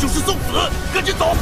就是送死，赶紧走！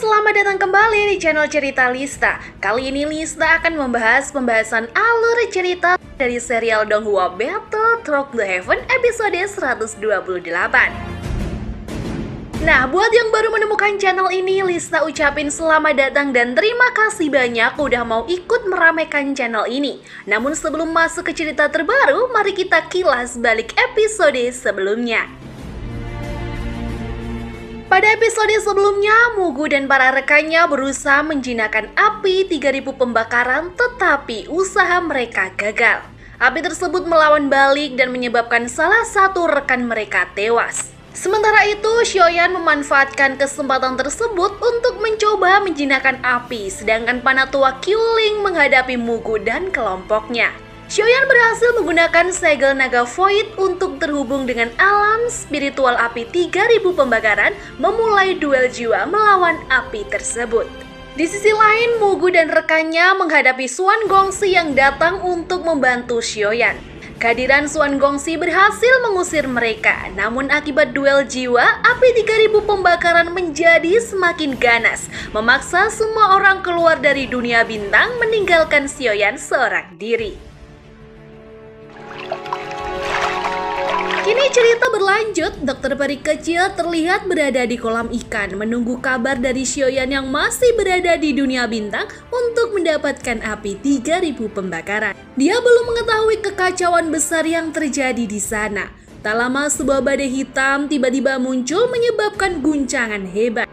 Selamat datang kembali di channel Cerita Lista. Kali ini Lista akan membahas pembahasan alur cerita dari serial Donghua Battle Through the Heaven episode 128. Nah, buat yang baru menemukan channel ini, Lista ucapin selamat datang dan terima kasih banyak udah mau ikut meramaikan channel ini. Namun sebelum masuk ke cerita terbaru, mari kita kilas balik episode sebelumnya. Pada episode sebelumnya, Mugu dan para rekannya berusaha menjinakkan api 3000 pembakaran, tetapi usaha mereka gagal. Api tersebut melawan balik dan menyebabkan salah satu rekan mereka tewas. Sementara itu, Xiaoyan memanfaatkan kesempatan tersebut untuk mencoba menjinakkan api, sedangkan Panatua Qiuling menghadapi Mugu dan kelompoknya. Xiaoyan berhasil menggunakan segel naga void untuk terhubung dengan alam spiritual api 3000 pembakaran, memulai duel jiwa melawan api tersebut. Di sisi lain, Mugu dan rekannya menghadapi Xuan Gongxi yang datang untuk membantu Xiaoyan. Kehadiran Xuan Gongxi berhasil mengusir mereka, namun akibat duel jiwa, api 3000 pembakaran menjadi semakin ganas, memaksa semua orang keluar dari dunia bintang meninggalkan Xiaoyan seorang diri. Kini cerita berlanjut, dokter peri kecil terlihat berada di kolam ikan menunggu kabar dari Xiaoyan yang masih berada di dunia bintang untuk mendapatkan api 3000 pembakaran. Dia belum mengetahui kekacauan besar yang terjadi di sana. Tak lama sebuah badai hitam tiba-tiba muncul menyebabkan guncangan hebat.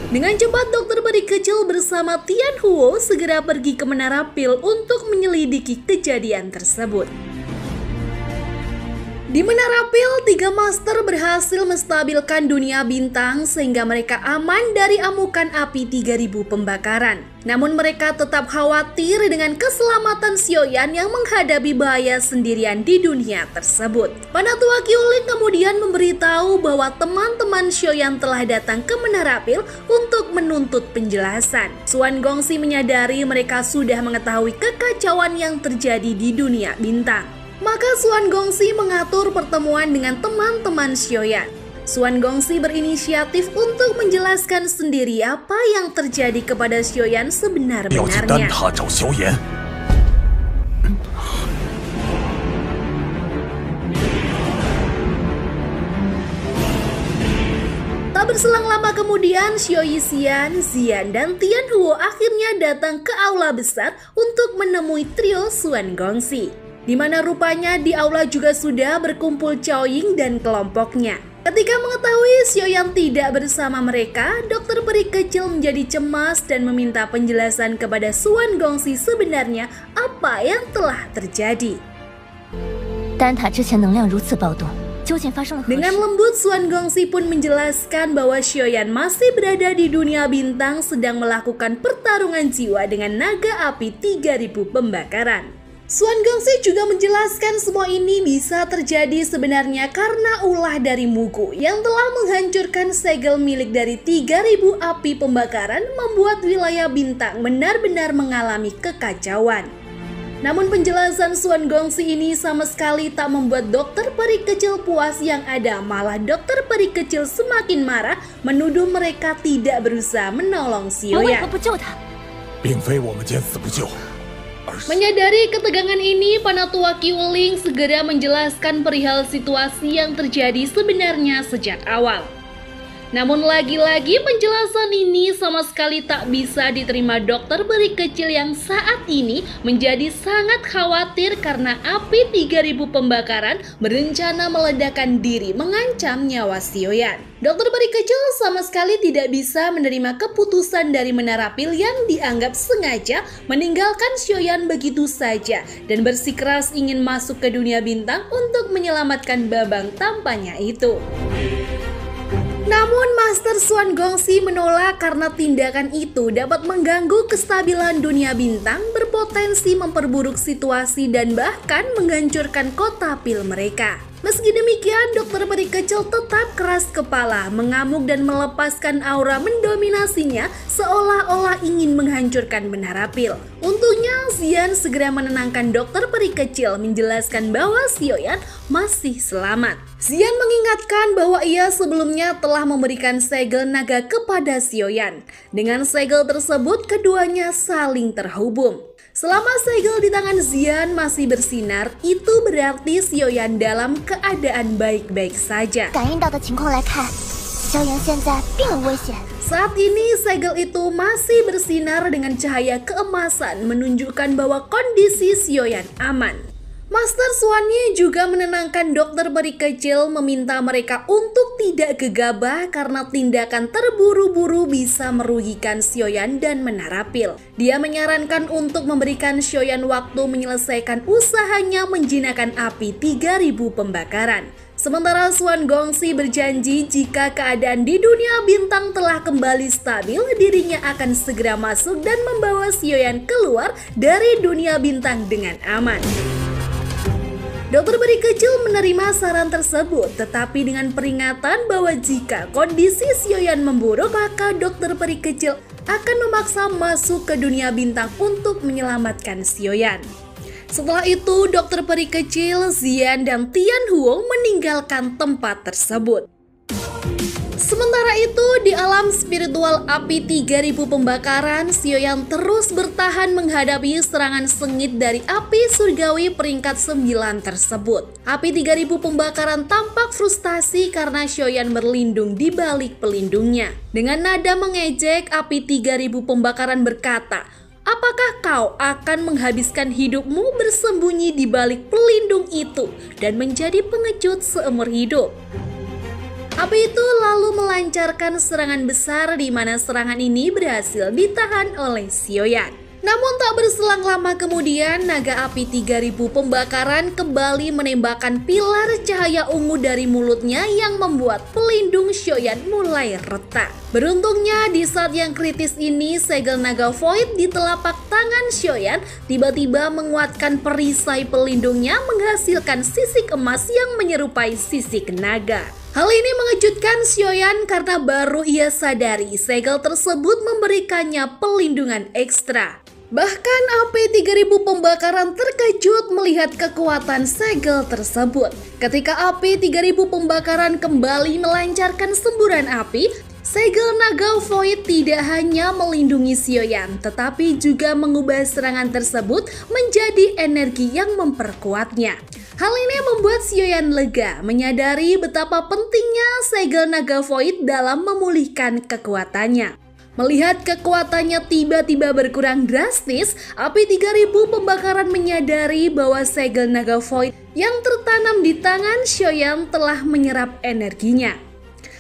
Dengan cepat dokter peri kecil bersama Tian Huo segera pergi ke Menara Pil untuk menyelidiki kejadian tersebut. Di Menara Pil, 3 master berhasil menstabilkan dunia bintang sehingga mereka aman dari amukan api 3000 pembakaran. Namun mereka tetap khawatir dengan keselamatan Xiaoyan yang menghadapi bahaya sendirian di dunia tersebut. Panatua Qiuling kemudian memberitahu bahwa teman-teman Xiaoyan telah datang ke Menara Pil untuk menuntut penjelasan. Xuan Gongxi menyadari mereka sudah mengetahui kekacauan yang terjadi di dunia bintang. Maka Xuan Gongxi mengatur pertemuan dengan teman-teman Xiaoyan. Xuan Gongxi berinisiatif untuk menjelaskan sendiri apa yang terjadi kepada Xiaoyan sebenar-benarnya. Tak berselang lama kemudian, Xiao Yixian, Xian, dan Tian Huo akhirnya datang ke aula besar untuk menemui trio Xuan Gongxi. Di mana rupanya di aula juga sudah berkumpul Cao Ying dan kelompoknya. Ketika mengetahui Xiaoyan tidak bersama mereka, dokter peri kecil menjadi cemas dan meminta penjelasan kepada Xuan Gongxi sebenarnya apa yang telah terjadi. Dengan lembut, Xuan Gongxi pun menjelaskan bahwa Xiaoyan masih berada di dunia bintang sedang melakukan pertarungan jiwa dengan naga api 3000 pembakaran. Xuan Gongxi juga menjelaskan semua ini bisa terjadi sebenarnya karena ulah dari Mugu yang telah menghancurkan segel milik dari 3000 api pembakaran, membuat wilayah bintang benar-benar mengalami kekacauan. Namun penjelasan Xuan Gongxi ini sama sekali tak membuat dokter peri kecil puas, yang ada malah dokter peri kecil semakin marah menuduh mereka tidak berusaha menolong Xiaoyan. Menyadari ketegangan ini, Panatua Qiuling segera menjelaskan perihal situasi yang terjadi sebenarnya sejak awal. Namun lagi-lagi penjelasan ini sama sekali tak bisa diterima dokter peri kecil yang saat ini menjadi sangat khawatir karena api 3000 pembakaran berencana meledakkan diri mengancam nyawa Sioyan. Dokter peri kecil sama sekali tidak bisa menerima keputusan dari Menara Pil yang dianggap sengaja meninggalkan Sioyan begitu saja dan bersikeras ingin masuk ke dunia bintang untuk menyelamatkan babang tampanya itu. Namun Master Swan Gongxi menolak karena tindakan itu dapat mengganggu kestabilan dunia bintang, berpotensi memperburuk situasi dan bahkan menghancurkan kota pil mereka. Meski demikian, dokter peri kecil tetap keras kepala, mengamuk dan melepaskan aura mendominasinya seolah-olah ingin menghancurkan Menara Pil. Untungnya, Xian segera menenangkan dokter peri kecil, menjelaskan bahwa Sioyan masih selamat. Xian mengingatkan bahwa ia sebelumnya telah memberikan segel naga kepada Sioyan. Dengan segel tersebut, keduanya saling terhubung. Selama segel di tangan Xian masih bersinar, itu berarti Sioyan dalam keadaan baik-baik saja. Saat ini segel itu masih bersinar dengan cahaya keemasan, menunjukkan bahwa kondisi Sioyan aman. Master Swan-nya juga menenangkan dokter peri kecil, meminta mereka untuk tidak gegabah karena tindakan terburu-buru bisa merugikan Sioyan dan Menara Pil. Dia menyarankan untuk memberikan Sioyan waktu menyelesaikan usahanya menjinakkan api 3000 pembakaran. Sementara Swan Gongxi berjanji jika keadaan di dunia bintang telah kembali stabil, dirinya akan segera masuk dan membawa Sioyan keluar dari dunia bintang dengan aman. Dokter peri kecil menerima saran tersebut, tetapi dengan peringatan bahwa jika kondisi Sioyan memburuk, maka dokter peri kecil akan memaksa masuk ke dunia bintang untuk menyelamatkan Sioyan. Setelah itu, dokter peri kecil, Xian, dan Tian Huo meninggalkan tempat tersebut. Sementara itu, di alam spiritual api 3000 pembakaran, Sioyan terus bertahan menghadapi serangan sengit dari api surgawi peringkat 9 tersebut. Api 3000 pembakaran tampak frustasi karena Sioyan berlindung di balik pelindungnya. Dengan nada mengejek, api 3000 pembakaran berkata, "Apakah kau akan menghabiskan hidupmu bersembunyi di balik pelindung itu dan menjadi pengecut seumur hidup?" Api itu lalu melancarkan serangan besar di mana serangan ini berhasil ditahan oleh Sioyan. Namun tak berselang lama kemudian, naga api 3000 pembakaran kembali menembakkan pilar cahaya ungu dari mulutnya yang membuat pelindung Sioyan mulai retak. Beruntungnya di saat yang kritis ini, segel naga void di telapak tangan Sioyan tiba-tiba menguatkan perisai pelindungnya menghasilkan sisik emas yang menyerupai sisik naga. Hal ini mengejutkan Sioyan karena baru ia sadari segel tersebut memberikannya pelindungan ekstra. Bahkan api 3000 pembakaran terkejut melihat kekuatan segel tersebut. Ketika api 3000 pembakaran kembali melancarkan semburan api, segel naga void tidak hanya melindungi Sioyan, tetapi juga mengubah serangan tersebut menjadi energi yang memperkuatnya. Hal ini membuat Sioyan lega, menyadari betapa pentingnya segel naga void dalam memulihkan kekuatannya. Melihat kekuatannya tiba-tiba berkurang drastis, api 3000 pembakaran menyadari bahwa segel naga void yang tertanam di tangan Sioyan telah menyerap energinya.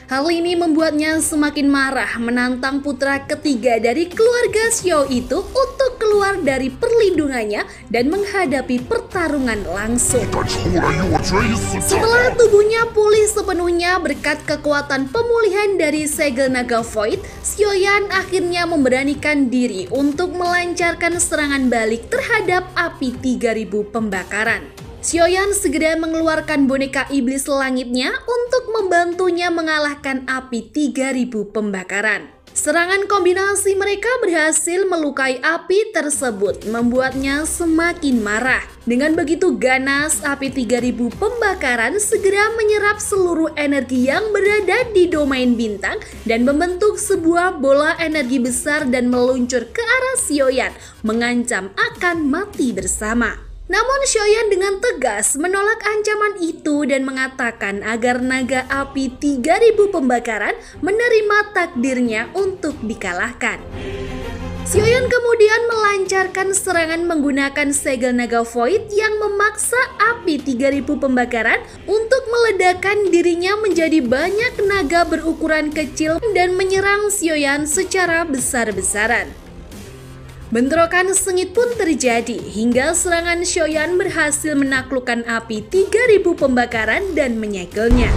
Hal ini membuatnya semakin marah, menantang putra ketiga dari keluarga Xiao itu untuk keluar dari perlindungannya dan menghadapi pertarungan langsung. Setelah tubuhnya pulih sepenuhnya berkat kekuatan pemulihan dari segel naga void, Sioyan akhirnya memberanikan diri untuk melancarkan serangan balik terhadap api 3000 pembakaran. Sioyan segera mengeluarkan boneka iblis langitnya untuk membantunya mengalahkan api 3000 pembakaran. Serangan kombinasi mereka berhasil melukai api tersebut, membuatnya semakin marah. Dengan begitu ganas, api 3000 pembakaran segera menyerap seluruh energi yang berada di domain bintang dan membentuk sebuah bola energi besar dan meluncur ke arah Sioyan, mengancam akan mati bersama. Namun Xiaoyan dengan tegas menolak ancaman itu dan mengatakan agar naga api 3000 pembakaran menerima takdirnya untuk dikalahkan. Xiaoyan kemudian melancarkan serangan menggunakan segel naga void yang memaksa api 3000 pembakaran untuk meledakkan dirinya menjadi banyak naga berukuran kecil dan menyerang Xiaoyan secara besar-besaran. Bentrokan sengit pun terjadi hingga serangan Xiaoyan berhasil menaklukkan api 3000 pembakaran dan menyegelnya.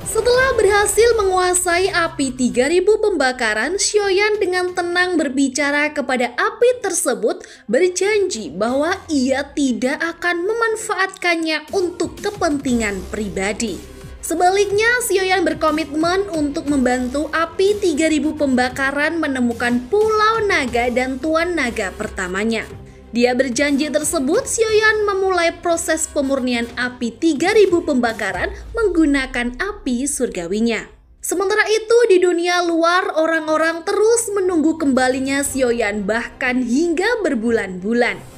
Setelah berhasil menguasai api 3000 pembakaran, Xiaoyan dengan tenang berbicara kepada api tersebut, berjanji bahwa ia tidak akan memanfaatkannya untuk kepentingan pribadi. Sebaliknya, Xiaoyan berkomitmen untuk membantu api 3000 pembakaran menemukan Pulau Naga dan Tuan Naga pertamanya. Dia berjanji tersebut, Xiaoyan memulai proses pemurnian api 3000 pembakaran menggunakan api surgawinya. Sementara itu, di dunia luar, orang-orang terus menunggu kembalinya Xiaoyan bahkan hingga berbulan-bulan.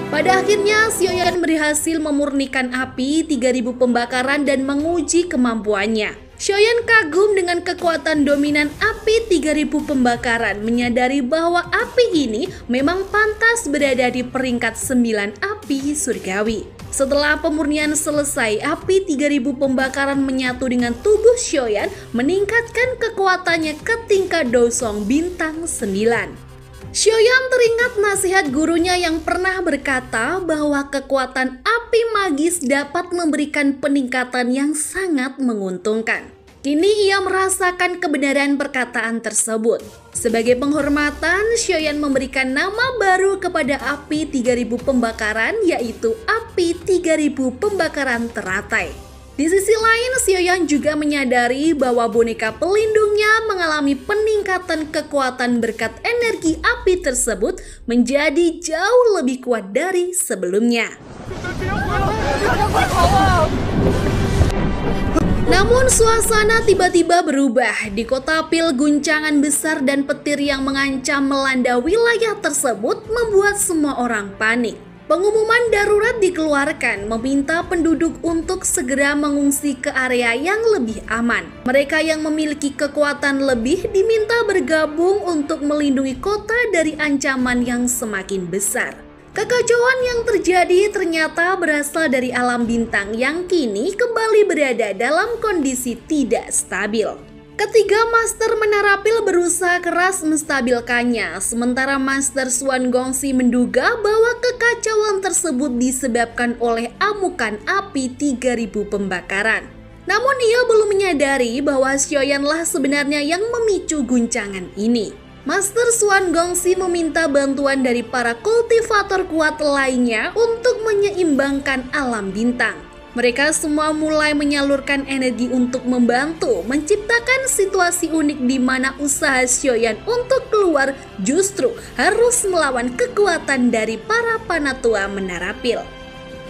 Pada akhirnya, Xiaoyan berhasil memurnikan api 3000 pembakaran dan menguji kemampuannya. Xiaoyan kagum dengan kekuatan dominan api 3000 pembakaran, menyadari bahwa api ini memang pantas berada di peringkat 9 api surgawi. Setelah pemurnian selesai, api 3000 pembakaran menyatu dengan tubuh Xiaoyan, meningkatkan kekuatannya ke tingkat dosong bintang 9. Xiaoyan teringat nasihat gurunya yang pernah berkata bahwa kekuatan api magis dapat memberikan peningkatan yang sangat menguntungkan. Kini ia merasakan kebenaran perkataan tersebut. Sebagai penghormatan, Xiaoyan memberikan nama baru kepada api 3000 pembakaran, yaitu api 3000 pembakaran teratai. Di sisi lain, Xiaoyan juga menyadari bahwa boneka pelindungnya mengalami peningkatan kekuatan berkat energi api tersebut menjadi jauh lebih kuat dari sebelumnya. Namun suasana tiba-tiba berubah. Di kota Pil, guncangan besar dan petir yang mengancam melanda wilayah tersebut membuat semua orang panik. Pengumuman darurat dikeluarkan meminta penduduk untuk segera mengungsi ke area yang lebih aman. Mereka yang memiliki kekuatan lebih diminta bergabung untuk melindungi kota dari ancaman yang semakin besar. Kekacauan yang terjadi ternyata berasal dari alam bintang yang kini kembali berada dalam kondisi tidak stabil. Ketiga Master Menarapil berusaha keras menstabilkannya, sementara Master Xuan Gongxi menduga bahwa kekacauan tersebut disebabkan oleh amukan api 3000 pembakaran. Namun ia belum menyadari bahwa Xiaoyanlah sebenarnya yang memicu guncangan ini. Master Xuan Gongxi meminta bantuan dari para kultivator kuat lainnya untuk menyeimbangkan alam bintang. Mereka semua mulai menyalurkan energi untuk membantu menciptakan situasi unik di mana usaha Xiaoyan untuk keluar justru harus melawan kekuatan dari para panatua Menarapil.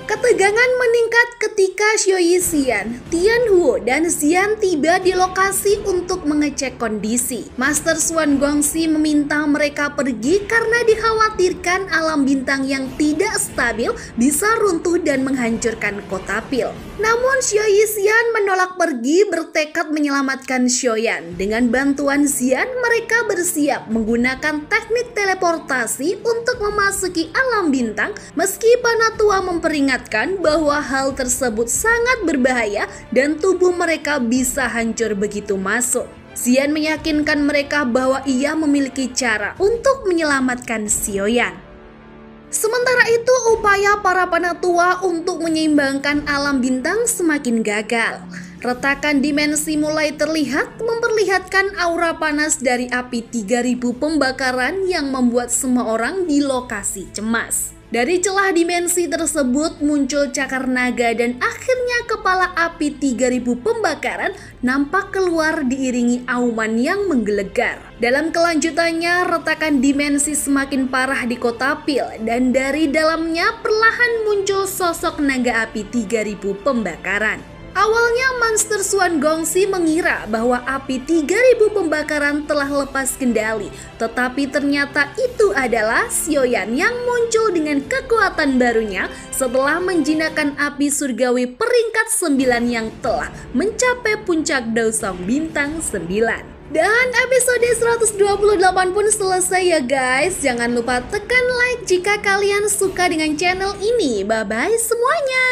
Ketegangan meningkat ketika Xiao Xian, Tian Huo, dan Xian tiba di lokasi untuk mengecek kondisi. Master Xuan Gongxi meminta mereka pergi karena dikhawatirkan alam bintang yang tidak stabil bisa runtuh dan menghancurkan kota Pil. Namun Xiao Xian menolak pergi, bertekad menyelamatkan Xiaoyan. Dengan bantuan Xian, mereka bersiap menggunakan teknik teleportasi untuk memasuki alam bintang meski Panatua memperingatkan bahwa hal tersebut sangat berbahaya dan tubuh mereka bisa hancur begitu masuk. Xian meyakinkan mereka bahwa ia memiliki cara untuk menyelamatkan Xiaoyan. Sementara itu, upaya para Panatua untuk menyeimbangkan alam bintang semakin gagal. Retakan dimensi mulai terlihat, memperlihatkan aura panas dari api 3000 pembakaran yang membuat semua orang di lokasi cemas. Dari celah dimensi tersebut muncul cakar naga dan akhirnya kepala api 3000 pembakaran nampak keluar diiringi auman yang menggelegar. Dalam kelanjutannya, retakan dimensi semakin parah di kota Pil dan dari dalamnya perlahan muncul sosok naga api 3000 pembakaran. Awalnya Monster Swan Gongxi mengira bahwa api 3000 pembakaran telah lepas kendali, tetapi ternyata itu adalah Xiaoyan yang muncul dengan kekuatan barunya setelah menjinakkan api surgawi peringkat 9 yang telah mencapai puncak Daosong bintang 9. Dan episode 128 pun selesai ya guys. Jangan lupa tekan like jika kalian suka dengan channel ini. Bye bye semuanya.